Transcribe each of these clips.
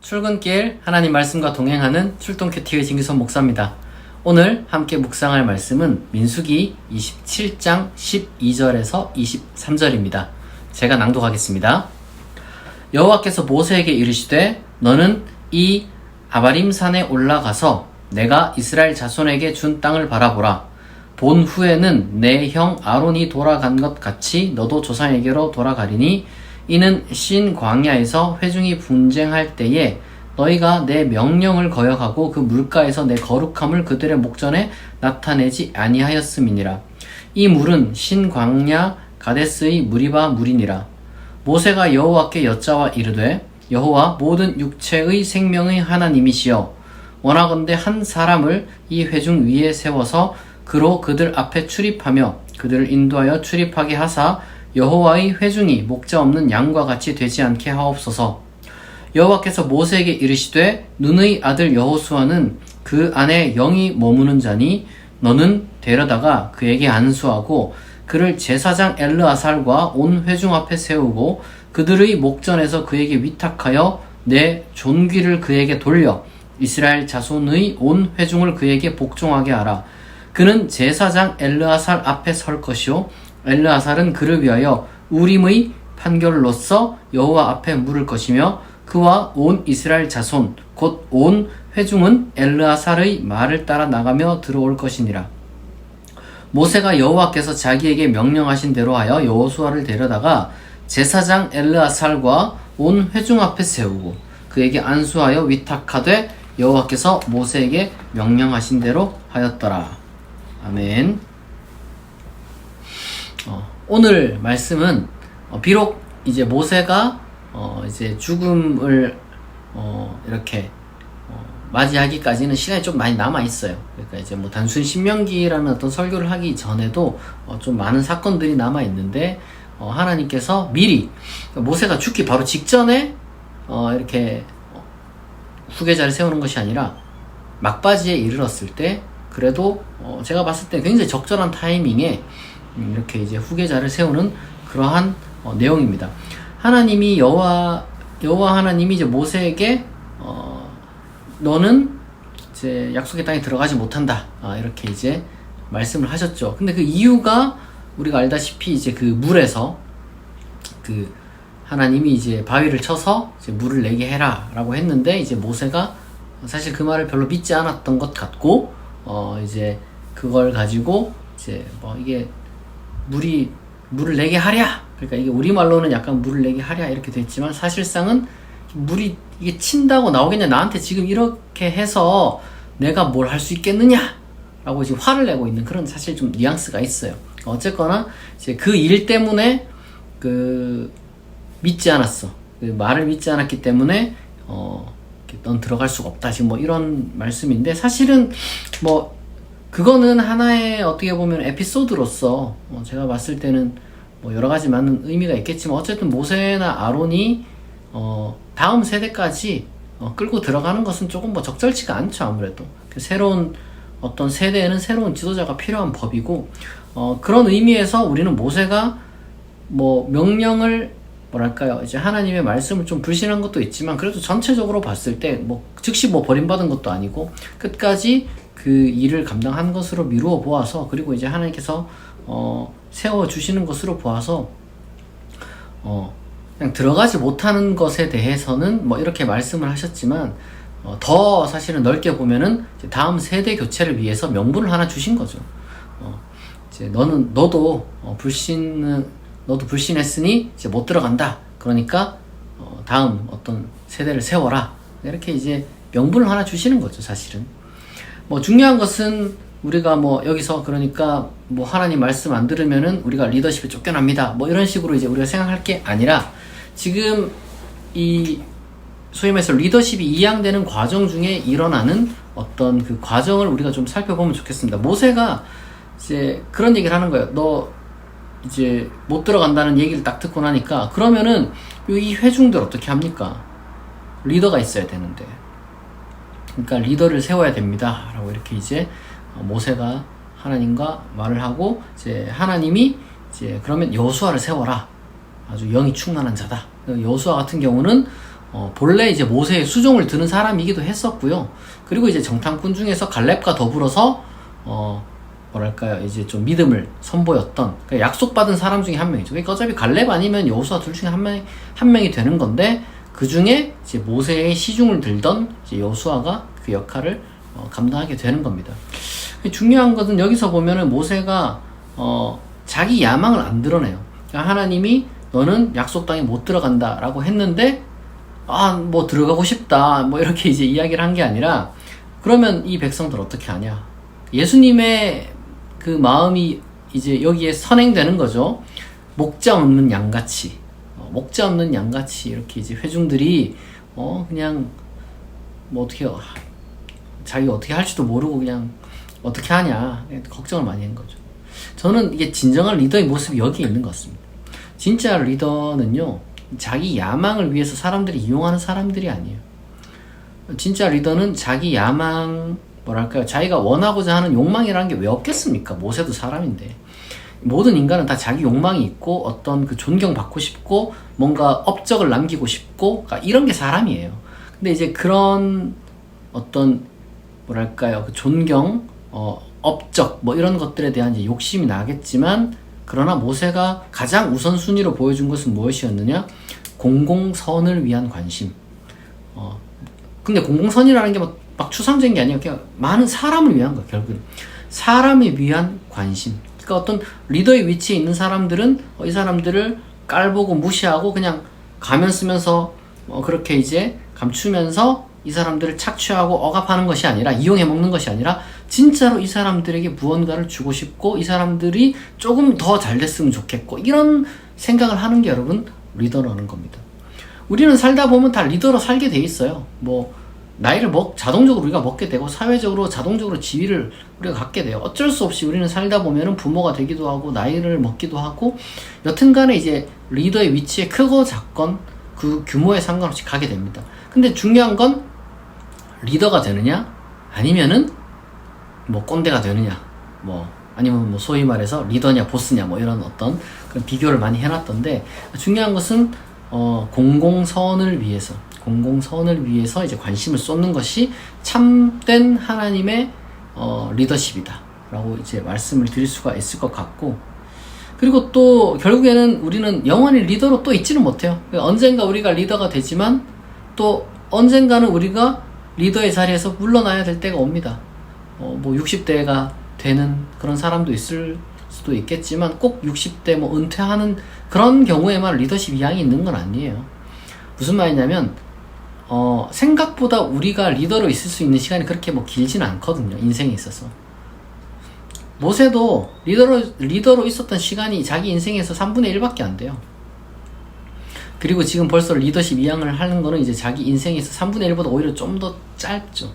출근길 하나님 말씀과 동행하는 출동큐티의 진규선 목사입니다. 오늘 함께 묵상할 말씀은 민수기 27장 12절에서 23절입니다. 제가 낭독하겠습니다. 여호와께서 모세에게 이르시되 너는 이 아바림 산에 올라가서 내가 이스라엘 자손에게 준 땅을 바라보라. 본 후에는 내 형 아론이 돌아간 것 같이 너도 조상에게로 돌아가리니 이는 신 광야에서 회중이 분쟁할 때에 너희가 내 명령을 거역하고 그 물가에서 내 거룩함을 그들의 목전에 나타내지 아니하였음이니라. 이 물은 신 광야 가데스의 무리바 물이니라. 모세가 여호와께 여짜와 이르되 여호와 모든 육체의 생명의 하나님이시여 원하건대 한 사람을 이 회중 위에 세워서 그로 그들 앞에 출입하며 그들을 인도하여 출입하게 하사 여호와의 회중이 목자 없는 양과 같이 되지 않게 하옵소서. 여호와께서 모세에게 이르시되 눈의 아들 여호수아는 그 안에 영이 머무는 자니 너는 데려다가 그에게 안수하고 그를 제사장 엘르아살과 온 회중 앞에 세우고 그들의 목전에서 그에게 위탁하여 내 존귀를 그에게 돌려 이스라엘 자손의 온 회중을 그에게 복종하게 하라. 그는 제사장 엘르아살 앞에 설 것이요 엘르아살은 그를 위하여 우림의 판결로서 여호와 앞에 물을 것이며 그와 온 이스라엘 자손 곧 온 회중은 엘르아살의 말을 따라 나가며 들어올 것이니라. 모세가 여호와께서 자기에게 명령하신 대로 하여 여호수아를 데려다가 제사장 엘르아살과 온 회중 앞에 세우고 그에게 안수하여 위탁하되 여호와께서 모세에게 명령하신 대로 하였더라. 아멘. 오늘 말씀은 비록 이제 모세가 이제 죽음을 이렇게 맞이하기까지는 시간이 좀 많이 남아 있어요. 그러니까 이제 뭐 단순 신명기라는 어떤 설교를 하기 전에도 좀 많은 사건들이 남아 있는데 하나님께서 미리 모세가 죽기 바로 직전에 이렇게 후계자를 세우는 것이 아니라 막바지에 이르렀을 때 그래도 제가 봤을 때 굉장히 적절한 타이밍에 이렇게 이제 후계자를 세우는 그러한 내용입니다. 하나님이 여호와 하나님이 이제 모세에게 너는 이제 약속의 땅에 들어가지 못한다. 이렇게 이제 말씀을 하셨죠. 근데 그 이유가 우리가 알다시피 이제 그 물에서 그 하나님이 이제 바위를 쳐서 이제 물을 내게 해라라고 했는데 이제 모세가 사실 그 말을 별로 믿지 않았던 것 같고 이제 그걸 가지고 이제 뭐 이게 물을 내게 하랴. 그러니까 이게 우리말로는 약간 물을 내게 하랴 이렇게 됐지만 사실상은 물이 이게 친다고 나오겠냐 나한테 지금 이렇게 해서 내가 뭘 할 수 있겠느냐 라고 지금 화를 내고 있는 그런 사실 좀 뉘앙스가 있어요. 어쨌거나 이제 그 일 때문에 믿지 않았어. 그 말을 믿지 않았기 때문에 넌 들어갈 수가 없다 지금 뭐 이런 말씀인데 사실은 뭐 그거는 하나의 어떻게 보면 에피소드로서 제가 봤을 때는 뭐 여러 가지 많은 의미가 있겠지만 어쨌든 모세나 아론이 다음 세대까지 끌고 들어가는 것은 조금 뭐 적절치가 않죠. 아무래도 새로운 어떤 세대에는 새로운 지도자가 필요한 법이고 그런 의미에서 우리는 모세가 뭐 명령을 뭐랄까요 이제 하나님의 말씀을 좀 불신한 것도 있지만 그래도 전체적으로 봤을 때 뭐 즉시 뭐 버림받은 것도 아니고 끝까지 그 일을 감당한 것으로 미루어 보아서 그리고 이제 하나님께서 세워주시는 것으로 보아서 그냥 들어가지 못하는 것에 대해서는 뭐 이렇게 말씀을 하셨지만 더 사실은 넓게 보면은 이제 다음 세대 교체를 위해서 명분을 하나 주신 거죠. 이제 너도 불신했으니 이제 못 들어간다. 그러니까 다음 어떤 세대를 세워라. 이렇게 이제 명분을 하나 주시는 거죠, 사실은. 뭐 중요한 것은 우리가 뭐 여기서 그러니까 뭐 하나님 말씀 안 들으면은 우리가 리더십에 쫓겨납니다. 뭐 이런 식으로 이제 우리가 생각할 게 아니라 지금 이 소위 말해서 리더십이 이양되는 과정 중에 일어나는 어떤 그 과정을 우리가 좀 살펴보면 좋겠습니다. 모세가 이제 그런 얘기를 하는 거예요. 너 이제 못 들어간다는 얘기를 딱 듣고 나니까 그러면은 이 회중들 어떻게 합니까? 리더가 있어야 되는데 그러니까 리더를 세워야 됩니다 라고 이렇게 이제 모세가 하나님과 말을 하고 이제 하나님이 이제 그러면 여호수아를 세워라 아주 영이 충만한 자다. 여호수아 같은 경우는 본래 이제 모세의 수종을 드는 사람이기도 했었고요. 그리고 이제 정탐꾼 중에서 갈렙과 더불어서 뭐랄까요, 이제 좀 믿음을 선보였던, 그러니까 약속받은 사람 중에 한 명이죠. 그러니까 어차피 갈렙 아니면 여호수아 둘 중에 한 명이 되는 건데, 그 중에 이제 모세의 시중을 들던 이제 여호수아가 그 역할을 감당하게 되는 겁니다. 중요한 것은 여기서 보면은 모세가 자기 야망을 안 드러내요. 그러니까 하나님이 너는 약속 땅에 못 들어간다라고 했는데, 뭐 들어가고 싶다, 뭐 이렇게 이제 이야기를 한 게 아니라, 그러면 이 백성들 어떻게 하냐? 예수님의 그 마음이 이제 여기에 선행되는 거죠. 목자 없는 양같이, 목자 없는 양같이 이렇게 이제 회중들이 그냥 뭐 어떻게 자기가 어떻게 할지도 모르고 그냥 어떻게 하냐 걱정을 많이 한 거죠. 저는 이게 진정한 리더의 모습이 여기에 있는 것 같습니다. 진짜 리더는요, 자기 야망을 위해서 사람들이 이용하는 사람들이 아니에요. 진짜 리더는 자기 야망, 뭐랄까요, 자기가 원하고자 하는 욕망이라는 게 왜 없겠습니까? 모세도 사람인데. 모든 인간은 다 자기 욕망이 있고 어떤 그 존경받고 싶고 뭔가 업적을 남기고 싶고, 그러니까 이런 게 사람이에요. 근데 이제 그런 어떤 뭐랄까요, 그 존경, 업적 뭐 이런 것들에 대한 이제 욕심이 나겠지만, 그러나 모세가 가장 우선순위로 보여준 것은 무엇이었느냐? 공공선을 위한 관심. 근데 공공선이라는 게 막 추상적인 게 아니에요. 그냥 많은 사람을 위한 거예요. 결국은 사람을 위한 관심. 그러니까 어떤 리더의 위치에 있는 사람들은 이 사람들을 깔보고 무시하고 그냥 가면 쓰면서 그렇게 이제 감추면서 이 사람들을 착취하고 억압하는 것이 아니라, 이용해 먹는 것이 아니라, 진짜로 이 사람들에게 무언가를 주고 싶고 이 사람들이 조금 더 잘 됐으면 좋겠고, 이런 생각을 하는 게 여러분 리더라는 겁니다. 우리는 살다 보면 다 리더로 살게 돼 있어요. 뭐 나이를 자동적으로 우리가 먹게 되고, 사회적으로 자동적으로 지위를 우리가 갖게 돼요. 어쩔 수 없이 우리는 살다 보면은 부모가 되기도 하고 나이를 먹기도 하고, 여튼간에 이제 리더의 위치에 크고 작건 그 규모에 상관없이 가게 됩니다. 근데 중요한 건 리더가 되느냐, 아니면은 뭐 꼰대가 되느냐, 뭐 아니면 뭐 소위 말해서 리더냐 보스냐, 뭐 이런 어떤 그런 비교를 많이 해놨던데, 중요한 것은 공공선을 위해서 이제 관심을 쏟는 것이 참된 하나님의 리더십이다 라고 이제 말씀을 드릴 수가 있을 것 같고, 그리고 또 결국에는 우리는 영원히 리더로 또 있지는 못해요. 언젠가 우리가 리더가 되지만 또 언젠가는 우리가 리더의 자리에서 물러나야 될 때가 옵니다. 뭐 60대가 되는 그런 사람도 있을 수도 있겠지만, 꼭 60대 뭐 은퇴하는 그런 경우에만 리더십 이양이 있는 건 아니에요. 무슨 말이냐면 생각보다 우리가 리더로 있을 수 있는 시간이 그렇게 뭐 길지는 않거든요, 인생에 있어서. 모세도 리더로 있었던 시간이 자기 인생에서 3분의 1밖에 안 돼요. 그리고 지금 벌써 리더십 이양을 하는 거는 이제 자기 인생에서 3분의 1보다 오히려 좀 더 짧죠.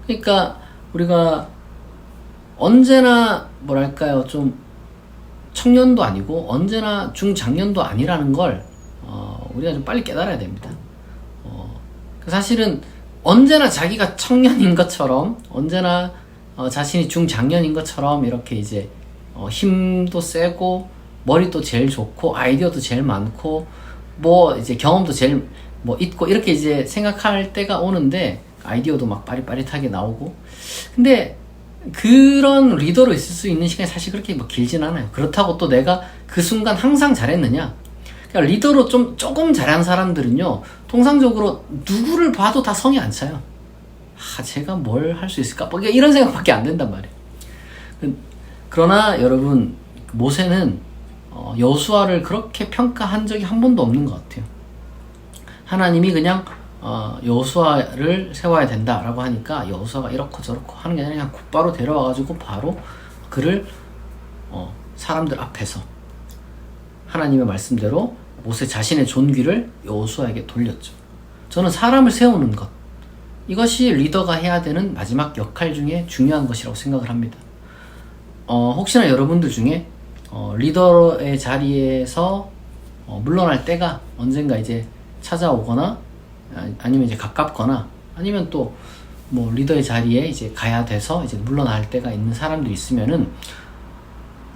그러니까 우리가 언제나 뭐랄까요, 좀 청년도 아니고 언제나 중장년도 아니라는 걸 우리가 좀 빨리 깨달아야 됩니다. 사실은 언제나 자기가 청년인 것처럼, 언제나 자신이 중장년인 것처럼 이렇게 이제 힘도 세고 머리도 제일 좋고 아이디어도 제일 많고 뭐 이제 경험도 제일 뭐 있고 이렇게 이제 생각할 때가 오는데, 아이디어도 막 빠릿빠릿하게 나오고, 근데 그런 리더로 있을 수 있는 시간이 사실 그렇게 뭐 길진 않아요. 그렇다고 또 내가 그 순간 항상 잘했느냐? 그러니까 리더로 조금 잘한 사람들은요, 통상적으로 누구를 봐도 다 성이 안 차요. 제가 뭘 할 수 있을까? 뭐 이런 생각밖에 안 된단 말이에요. 그러나 여러분, 모세는 여호수아를 그렇게 평가한 적이 한 번도 없는 것 같아요. 하나님이 그냥 여호수아를 세워야 된다라고 하니까 여호수아가 이렇고 저렇고 하는 게 아니라 그냥 곧바로 데려와가지고 바로 그를 사람들 앞에서 하나님의 말씀대로 모세 자신의 존귀를 여호수아에게 돌렸죠. 저는 사람을 세우는 것, 이것이 리더가 해야 되는 마지막 역할 중에 중요한 것이라고 생각을 합니다. 혹시나 여러분들 중에 리더의 자리에서 물러날 때가 언젠가 이제 찾아오거나, 아니면 이제 가깝거나, 아니면 또 뭐 리더의 자리에 이제 가야 돼서 이제 물러날 때가 있는 사람들이 있으면은,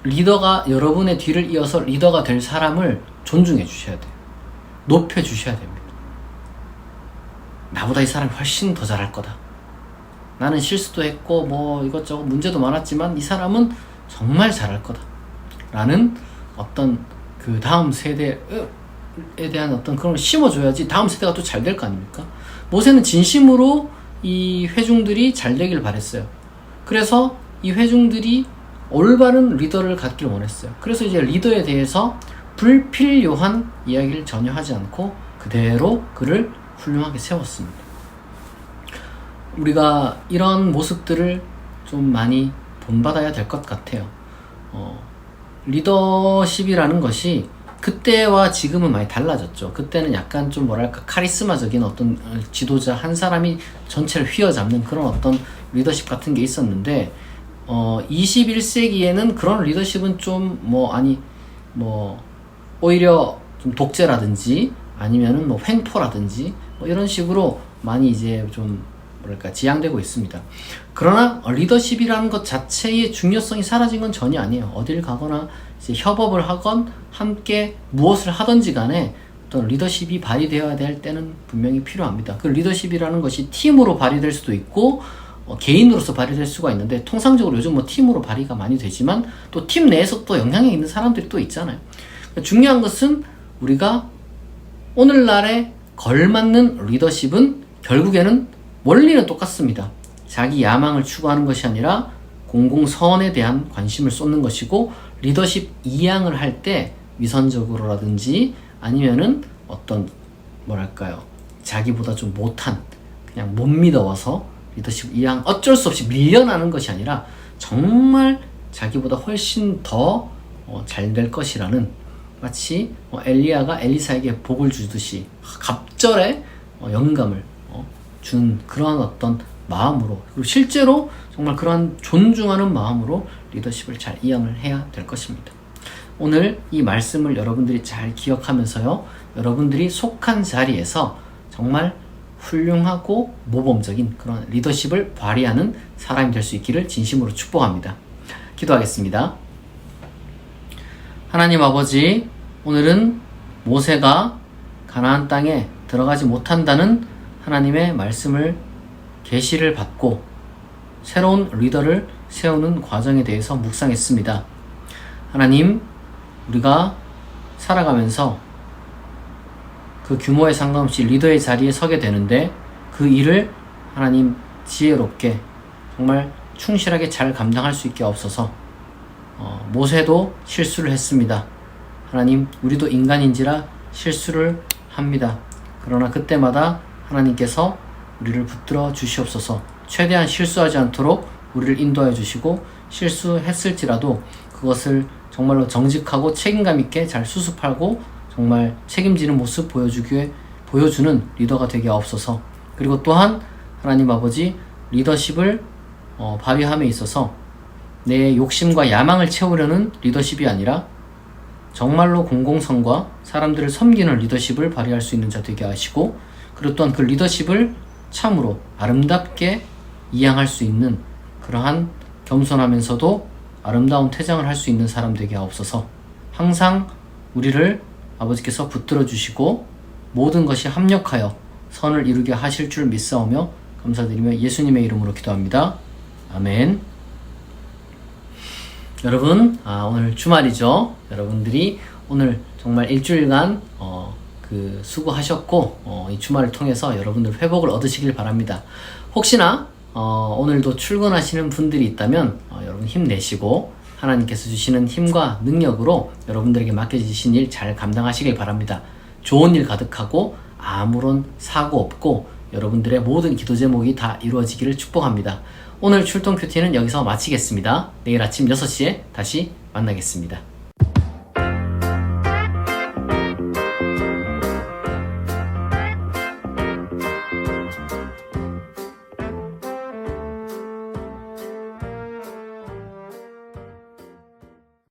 리더가 여러분의 뒤를 이어서 리더가 될 사람을 존중해 주셔야 돼요. 높여 주셔야 됩니다. 나보다 이 사람이 훨씬 더 잘할 거다. 나는 실수도 했고 뭐 이것저것 문제도 많았지만 이 사람은 정말 잘할 거다. 라는 어떤 그 다음 세대에 대한 어떤 그런 걸 심어줘야지 다음 세대가 또 잘 될 거 아닙니까? 모세는 진심으로 이 회중들이 잘 되길 바랬어요. 그래서 이 회중들이 올바른 리더를 갖기를 원했어요. 그래서 이제 리더에 대해서 불필요한 이야기를 전혀 하지 않고 그대로 그를 훌륭하게 세웠습니다. 우리가 이런 모습들을 좀 많이 본받아야 될 것 같아요. 리더십이라는 것이 그때와 지금은 많이 달라졌죠. 그때는 약간 좀 뭐랄까 카리스마적인 어떤 지도자 한 사람이 전체를 휘어잡는 그런 어떤 리더십 같은 게 있었는데 21세기에는 그런 리더십은 좀 오히려 좀 독재라든지 아니면은 뭐 횡포라든지 뭐 이런 식으로 많이 이제 좀 뭐랄까 지양되고 있습니다. 그러나 리더십이라는 것 자체의 중요성이 사라진 건 전혀 아니에요. 어딜 가거나 이제 협업을 하건 함께 무엇을 하든지 간에 어떤 리더십이 발휘되어야 될 때는 분명히 필요합니다. 그 리더십이라는 것이 팀으로 발휘될 수도 있고 개인으로서 발휘될 수가 있는데 통상적으로 요즘 뭐 팀으로 발휘가 많이 되지만 또 팀 내에서 또 영향이 있는 사람들이 또 있잖아요. 그러니까 중요한 것은 우리가 오늘날에 걸맞는 리더십은 결국에는 원리는 똑같습니다. 자기 야망을 추구하는 것이 아니라 공공선에 대한 관심을 쏟는 것이고 리더십 이양을 할 때 위선적으로라든지 아니면은 어떤 뭐랄까요 자기보다 좀 못한 그냥 못 믿어와서 리더십 이양 어쩔 수 없이 밀려나는 것이 아니라 정말 자기보다 훨씬 더 잘 될 것이라는 마치 엘리야가 엘리사에게 복을 주듯이 갑절에 영감을 준 그런 어떤 마음으로 그리고 실제로 정말 그러한 존중하는 마음으로 리더십을 잘 이양을 해야 될 것입니다. 오늘 이 말씀을 여러분들이 잘 기억하면서요. 여러분들이 속한 자리에서 정말 훌륭하고 모범적인 그런 리더십을 발휘하는 사람이 될 수 있기를 진심으로 축복합니다. 기도하겠습니다. 하나님 아버지, 오늘은 모세가 가나안 땅에 들어가지 못한다는 하나님의 말씀을 계시를 받고 새로운 리더를 세우는 과정에 대해서 묵상했습니다. 하나님, 우리가 살아가면서 그 규모에 상관없이 리더의 자리에 서게 되는데 그 일을 하나님 지혜롭게 정말 충실하게 잘 감당할 수 있게 없어서 모세도 실수를 했습니다. 하나님, 우리도 인간인지라 실수를 합니다. 그러나 그때마다 하나님께서 우리를 붙들어 주시옵소서. 최대한 실수하지 않도록 우리를 인도하여 주시고 실수했을지라도 그것을 정말로 정직하고 책임감 있게 잘 수습하고 정말 책임지는 모습 보여주는 리더가 되게 하옵소서. 그리고 또한 하나님 아버지 리더십을 발휘함에 있어서 내 욕심과 야망을 채우려는 리더십이 아니라 정말로 공공성과 사람들을 섬기는 리더십을 발휘할 수 있는 자 되게 하시고 그리고 또한 그 리더십을 참으로 아름답게 이양할 수 있는 그러한 겸손하면서도 아름다운 퇴장을 할 수 있는 사람 되게 하옵소서. 항상 우리를 아버지께서 붙들어 주시고 모든 것이 합력하여 선을 이루게 하실 줄 믿사오며 감사드리며 예수님의 이름으로 기도합니다. 아멘. 여러분, 오늘 주말이죠. 여러분들이 오늘 정말 일주일간 수고하셨고 이 주말을 통해서 여러분들 회복을 얻으시길 바랍니다. 혹시나 오늘도 출근하시는 분들이 있다면 여러분 힘내시고 하나님께서 주시는 힘과 능력으로 여러분들에게 맡겨주신 일 잘 감당하시길 바랍니다. 좋은 일 가득하고 아무런 사고 없고 여러분들의 모든 기도 제목이 다 이루어지기를 축복합니다. 오늘 출동 큐티는 여기서 마치겠습니다. 내일 아침 6시에 다시 만나겠습니다.